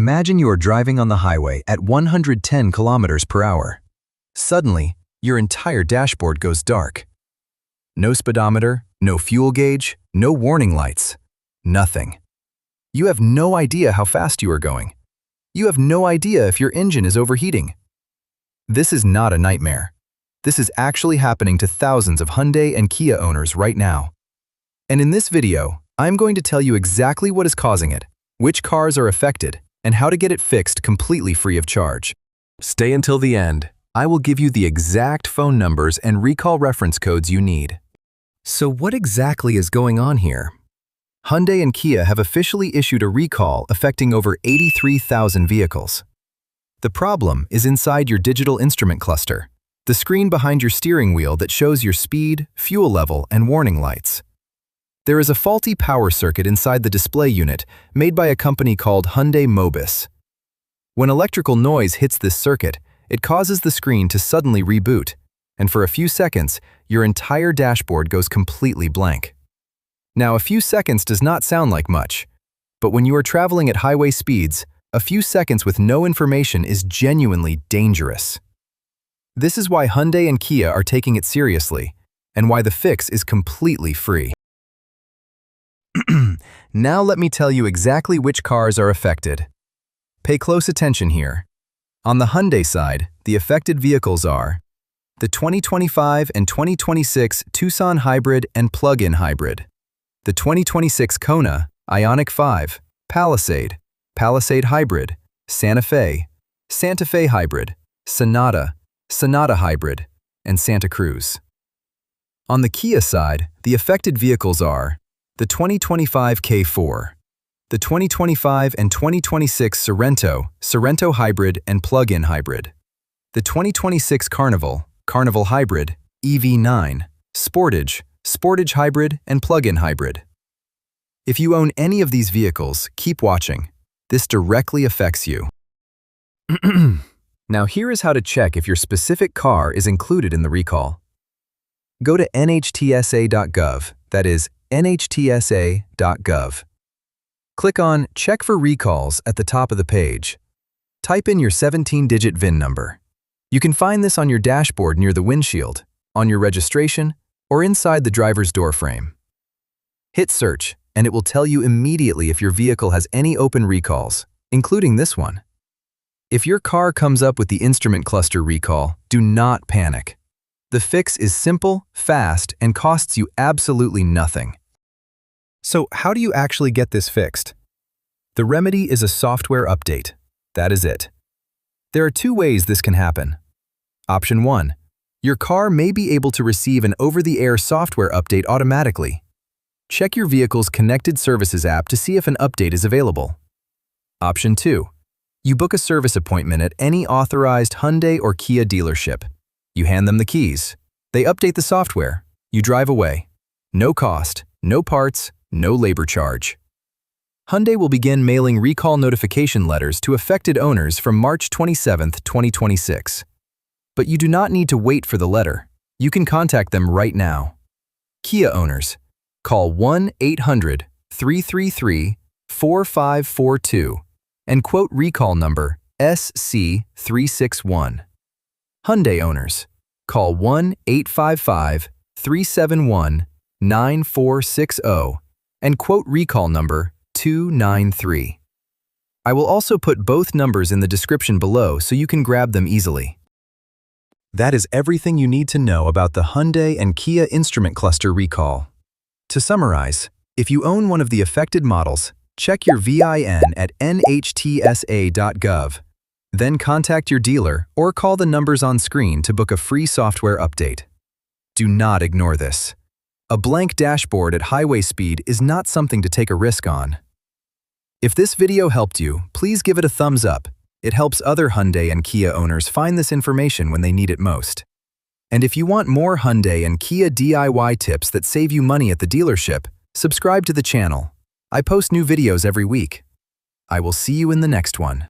Imagine you are driving on the highway at 110 kilometers per hour. Suddenly, your entire dashboard goes dark. No speedometer, no fuel gauge, no warning lights, nothing. You have no idea how fast you are going. You have no idea if your engine is overheating. This is not a nightmare. This is actually happening to thousands of Hyundai and Kia owners right now. And in this video, I'm going to tell you exactly what is causing it, which cars are affected, and how to get it fixed completely free of charge. Stay until the end. I will give you the exact phone numbers and recall reference codes you need. So what exactly is going on here? Hyundai and Kia have officially issued a recall affecting over 83,000 vehicles. The problem is inside your digital instrument cluster, the screen behind your steering wheel that shows your speed, fuel level, and warning lights. There is a faulty power circuit inside the display unit made by a company called Hyundai Mobis. When electrical noise hits this circuit, it causes the screen to suddenly reboot, and for a few seconds, your entire dashboard goes completely blank. Now, a few seconds does not sound like much, but when you are traveling at highway speeds, a few seconds with no information is genuinely dangerous. This is why Hyundai and Kia are taking it seriously, and why the fix is completely free. Now let me tell you exactly which cars are affected. Pay close attention here. On the Hyundai side, the affected vehicles are the 2025 and 2026 Tucson Hybrid and Plug-in Hybrid, the 2026 Kona, Ioniq 5, Palisade, Palisade Hybrid, Santa Fe Hybrid, Sonata Hybrid, and Santa Cruz. On the Kia side, the affected vehicles are the 2025 K4, the 2025 and 2026 Sorento Hybrid and Plug-in Hybrid, the 2026 Carnival Hybrid, EV9, Sportage Hybrid and Plug-in Hybrid. If you own any of these vehicles, keep watching. This directly affects you. Now here is how to check if your specific car is included in the recall. Go to NHTSA.gov, that is NHTSA.gov. Click on Check for Recalls at the top of the page. Type in your 17-digit VIN number. You can find this on your dashboard near the windshield, on your registration, or inside the driver's door frame. Hit Search, and it will tell you immediately if your vehicle has any open recalls, including this one. If your car comes up with the instrument cluster recall, do not panic. The fix is simple, fast, and costs you absolutely nothing. So how do you actually get this fixed? The remedy is a software update. That is it. There are two ways this can happen. Option 1. Your car may be able to receive an over-the-air software update automatically. Check your vehicle's Connected Services app to see if an update is available. Option 2. You book a service appointment at any authorized Hyundai or Kia dealership. You hand them the keys. They update the software. You drive away. No cost, no parts, no labor charge. Hyundai will begin mailing recall notification letters to affected owners from March 27, 2026. But you do not need to wait for the letter. You can contact them right now. Kia owners, call 1-800-333-4542 and quote recall number SC361. Hyundai owners, call 1-855-371-9460 and quote recall number 293. I will also put both numbers in the description below so you can grab them easily. That is everything you need to know about the Hyundai and Kia instrument cluster recall. To summarize, if you own one of the affected models, check your VIN at NHTSA.gov. Then contact your dealer or call the numbers on screen to book a free software update. Do not ignore this. A blank dashboard at highway speed is not something to take a risk on. If this video helped you, please give it a thumbs up. It helps other Hyundai and Kia owners find this information when they need it most. And if you want more Hyundai and Kia DIY tips that save you money at the dealership, subscribe to the channel. I post new videos every week. I will see you in the next one.